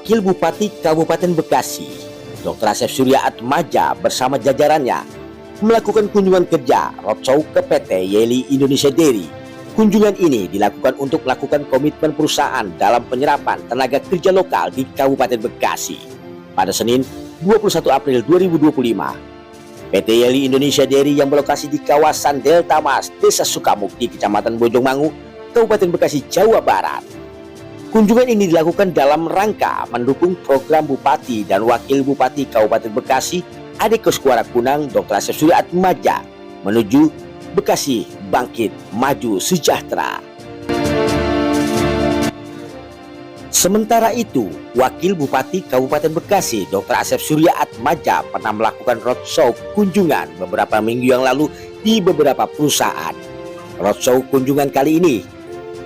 Wakil Bupati Kabupaten Bekasi, Dr. Asep Surya Atmaja bersama jajarannya melakukan kunjungan kerja roadshow ke PT Yeli Indonesia Dairy. Kunjungan ini dilakukan untuk melakukan komitmen perusahaan dalam penyerapan tenaga kerja lokal di Kabupaten Bekasi. Pada Senin 21 April 2025, PT Yeli Indonesia Dairy yang berlokasi di kawasan Delta Mas, Desa Sukamukti, Kecamatan Bojongmangu, Kabupaten Bekasi, Jawa Barat. Kunjungan ini dilakukan dalam rangka mendukung program Bupati dan Wakil Bupati Kabupaten Bekasi Ade Kuswara Kunang Dr. Asep Surya Atmaja menuju Bekasi Bangkit Maju Sejahtera. Sementara itu, Wakil Bupati Kabupaten Bekasi Dr. Asep Surya Atmaja pernah melakukan roadshow kunjungan beberapa minggu yang lalu di beberapa perusahaan. Roadshow kunjungan kali ini,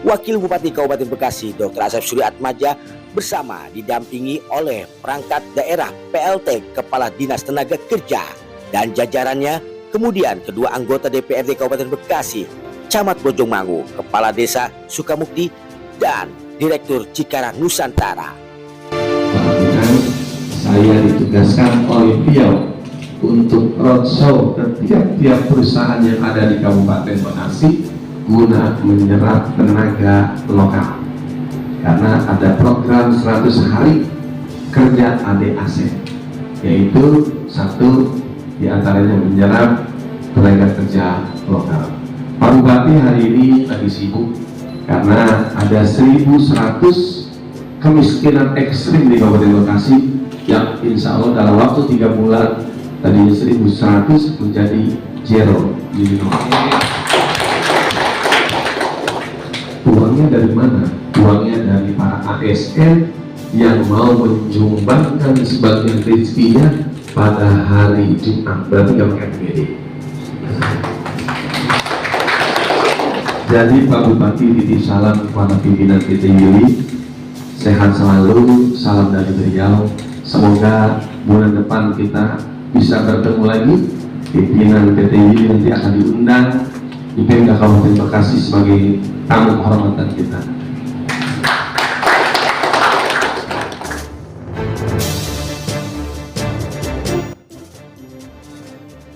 Wakil Bupati Kabupaten Bekasi Dr. Asep Surya Atmaja bersama didampingi oleh perangkat daerah PLT Kepala Dinas Tenaga Kerja dan jajarannya, kemudian kedua anggota DPRD Kabupaten Bekasi, Camat Bojongmangu, Kepala Desa Sukamukti, dan Direktur Cikarang Nusantara. Saya ditugaskan oleh beliau untuk roadshow ke tiap-tiap perusahaan yang ada di Kabupaten Bekasi guna menyerap tenaga lokal, karena ada program 100 hari kerja ADAC, yaitu satu diantaranya menyerap tenaga kerja lokal. Pak Bupati hari ini lagi sibuk karena ada 1.100 kemiskinan ekstrim di Kabupaten Bekasi yang insya Allah dalam waktu 3 bulan tadi 1.100 menjadi zero. Uangnya dari mana? Uangnya dari para ASN yang mau menyumbangkan sebagian rezekinya pada hari Jumat, berarti nggak pakai PGD. Jadi Pak Bupati titip salam kepada pimpinan PT Yeli, sehat selalu, salam dari beliau. Semoga bulan depan kita bisa bertemu lagi. Pimpinan PT Yeli nanti akan diundang di Pemda Kabupaten Bekasi sebagai tamu kehormatan kita.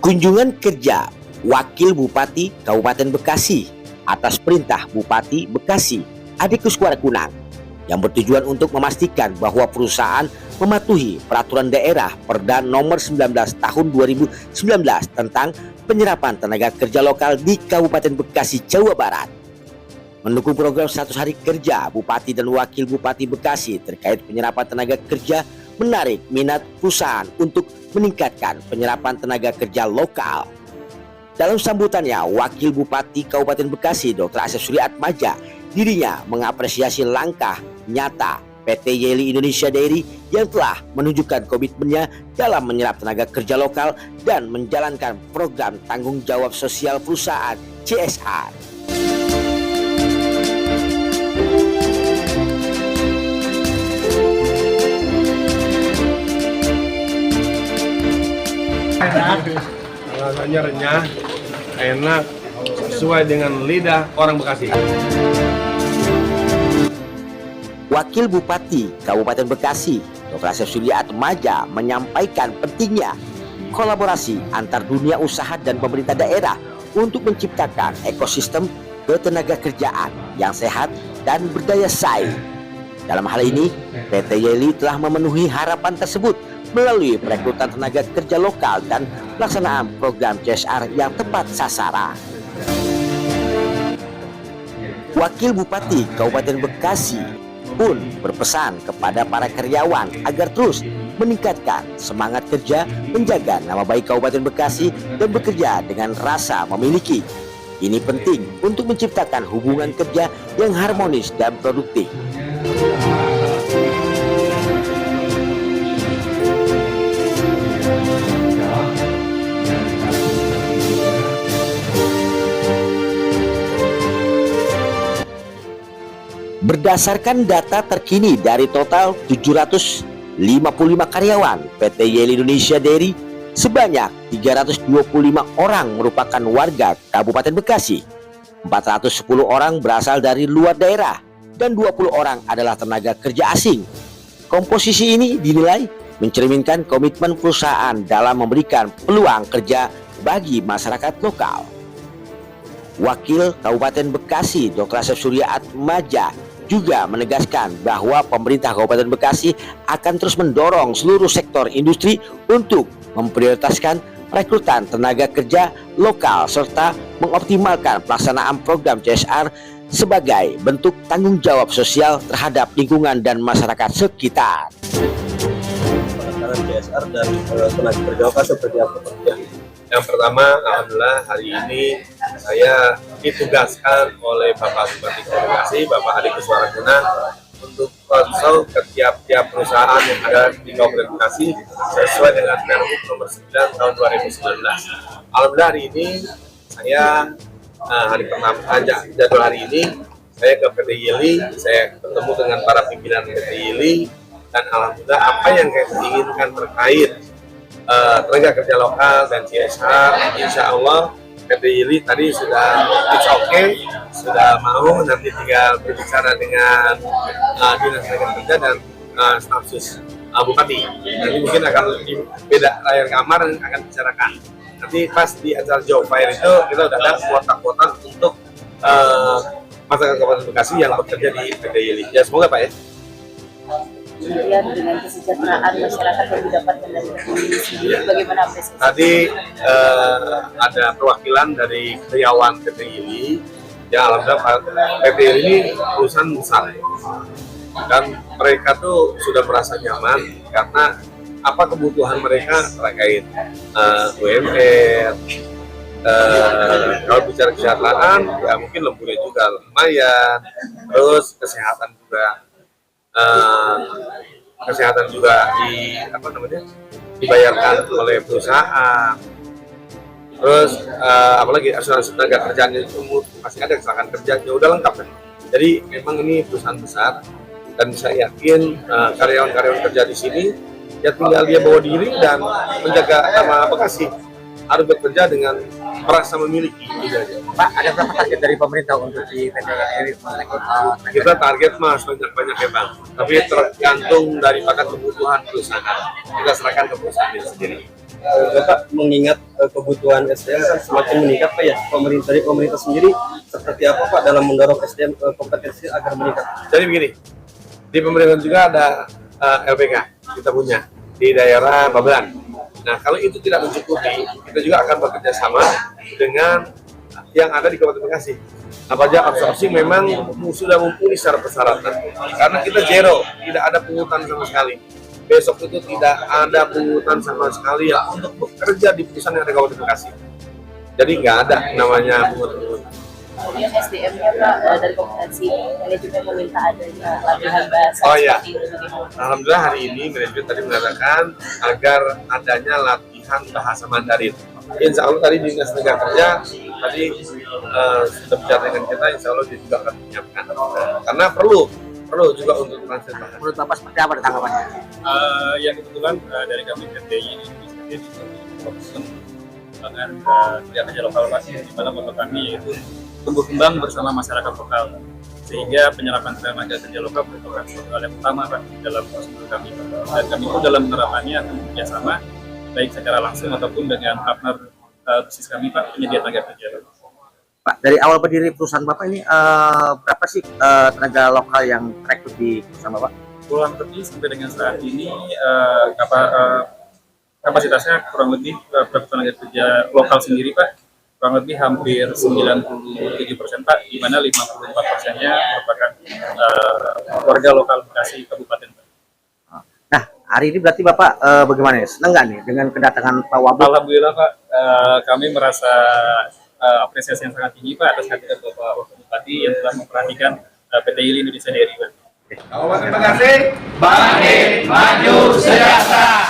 Kunjungan kerja Wakil Bupati Kabupaten Bekasi atas perintah Bupati Bekasi Ade Kuswara Kunang yang bertujuan untuk memastikan bahwa perusahaan mematuhi peraturan daerah Perda nomor 19 tahun 2019 tentang penyerapan tenaga kerja lokal di Kabupaten Bekasi, Jawa Barat. Mendukung program 100 hari kerja Bupati dan Wakil Bupati Bekasi terkait penyerapan tenaga kerja menarik minat perusahaan untuk meningkatkan penyerapan tenaga kerja lokal. Dalam sambutannya, Wakil Bupati Kabupaten Bekasi Dr. Asep Surya Atmaja dirinya mengapresiasi langkah nyata PT Yeli Indonesia Dairy yang telah menunjukkan komitmennya dalam menyerap tenaga kerja lokal dan menjalankan program tanggung jawab sosial perusahaan CSR. Enak, rasanya renyah, enak, sesuai dengan lidah orang Bekasi. Wakil Bupati Kabupaten Bekasi Dr. Asep Surya Atmaja menyampaikan pentingnya kolaborasi antar dunia usaha dan pemerintah daerah untuk menciptakan ekosistem ketenaga kerjaan yang sehat dan berdaya saing. Dalam hal ini, PT Yeli telah memenuhi harapan tersebut melalui perekrutan tenaga kerja lokal dan pelaksanaan program CSR yang tepat sasaran. Wakil Bupati Kabupaten Bekasi pun berpesan kepada para karyawan agar terus meningkatkan semangat kerja, menjaga nama baik Kabupaten Bekasi dan bekerja dengan rasa memiliki. Ini penting untuk menciptakan hubungan kerja yang harmonis dan produktif. Berdasarkan data terkini dari total 755 karyawan PT Yeli Indonesia Dairy, sebanyak 325 orang merupakan warga Kabupaten Bekasi, 410 orang berasal dari luar daerah, dan 20 orang adalah tenaga kerja asing. Komposisi ini dinilai mencerminkan komitmen perusahaan dalam memberikan peluang kerja bagi masyarakat lokal. Wakil Kabupaten Bekasi Dr. Asep Surya Atmaja juga menegaskan bahwa pemerintah Kabupaten Bekasi akan terus mendorong seluruh sektor industri untuk memprioritaskan rekrutan tenaga kerja lokal serta mengoptimalkan pelaksanaan program CSR sebagai bentuk tanggung jawab sosial terhadap lingkungan dan masyarakat sekitar. Pelaksanaan CSR dan tenaga kerja lokal seperti apa? Yang pertama, alhamdulillah hari ini saya ditugaskan oleh Bapak Bupati Bekasi, Bapak Adi Kuswarakuna, untuk roadshow ke tiap-tiap perusahaan yang ada di Kabupaten Bekasi sesuai dengan Pergub nomor 9 tahun 2019. Alhamdulillah hari ini saya hari pertama aja jadwal hari ini saya ke PT Yili, saya ketemu dengan para pimpinan PT Yili, dan alhamdulillah apa yang saya inginkan terkait tenaga kerja lokal dan CSR, insya Allah PT Yili tadi sudah sudah mau, nanti tinggal berbicara dengan Dinas Tenaga Kerja dan staf sus Bupati. Nanti mungkin akan lebih beda layar kamar dan akan bicarakan. Nanti pas di acara Job Fair itu kita udah ada kuota-kuota untuk masyarakat Kabupaten Bekasi yang bekerja di PT Yili. Ya semoga Pak ya. Kemudian dengan kesejahteraan masyarakat yang didapatkan dari PT Yili sendiri, bagaimana apresiasi? Tadi ada perwakilan dari karyawan PT Yili. Ya alhamdulillah PT Yili ini perusahaan besar dan mereka tuh sudah merasa nyaman karena apa kebutuhan mereka terkait UMR, kalau bicara kesehatan ya mungkin lemburnya juga lumayan, terus kesehatan juga dibayarkan oleh perusahaan, terus apalagi asuransi tenaga kerjaan itu masih ada, kecelakaan kerja ya udah lengkap kan. Jadi memang ini perusahaan besar dan saya yakin karyawan-karyawan kerja di sini ya tinggal dia bawa diri dan menjaga nama Bekasi, harus bekerja dengan merasa memiliki. Pak, ada berapa target dari pemerintah untuk di PT Yili? Kita target mas banyak-banyak ya Bang, tapi tergantung daripada kebutuhan perusahaan, kita serahkan ke perusahaan itu sendiri. Bapak mengingat kebutuhan SDM kan semakin meningkat Pak ya, dari pemerintah sendiri seperti apa Pak dalam mendorong SDM kompetensi agar meningkat? Jadi begini, di pemerintahan juga ada LPK kita punya di daerah Babelan. Nah kalau itu tidak mencukupi, kita juga akan bekerja sama dengan yang ada di Kabupaten Bekasi. Apabila outsourcing memang sudah mumpuni secara persyaratan, karena kita zero, tidak ada pungutan sama sekali. Besok itu tidak ada pungutan sama sekali ya untuk bekerja di perusahaan yang ada di Kabupaten Bekasi. Jadi nggak ada namanya pungutan. Kemudian SDM-nya Pak dari kompetensi manajemen meminta adanya latihan bahasa. Oh iya, seperti itu. alhamdulillah hari ini manajemen tadi mengatakan agar adanya latihan bahasa Mandarin. Insya Allah tadi Dinas Tenaga Kerja tadi sudah bicara dengan kita, insya Allah dia juga akan menyiapkan karena perlu juga untuk translate bahasa. Menurut Bapak seperti apa tanggapannya? Yang kebetulan dari kami PT Yili ini fokus dengan kerja kerja lokal Bekasi, di mana moto kami yaitu tumbuh kembang bersama masyarakat lokal, sehingga penyerapan tenaga kerja lokal merupakan suatu hal yang utama Pak dalam prosedur kami, dan kami pun dalam penerapannya akan bekerjasama baik secara langsung ataupun dengan partner bisnis kami Pak, penyedia tenaga kerja. Pak, dari awal berdiri perusahaan Bapak ini berapa sih tenaga lokal yang rekrut di perusahaan Bapak? Kurang lebih sampai dengan saat ini kapasitasnya kurang lebih tenaga kerja lokal sendiri Pak kurang lebih hampir 97% Pak, di mana 54%-nya merupakan warga lokal Bekasi Kabupaten Pak. Nah, hari ini berarti Bapak bagaimana ya? Senang nggak nih dengan kedatangan Pak Wabub? Alhamdulillah Pak, kami merasa apresiasi yang sangat tinggi Pak atas kehadiran Bapak Wakil Bupati yang telah memperhatikan PT Yili Indonesia Dairy Pak. Kabupaten Bekasi, bangkit, maju, sejahtera.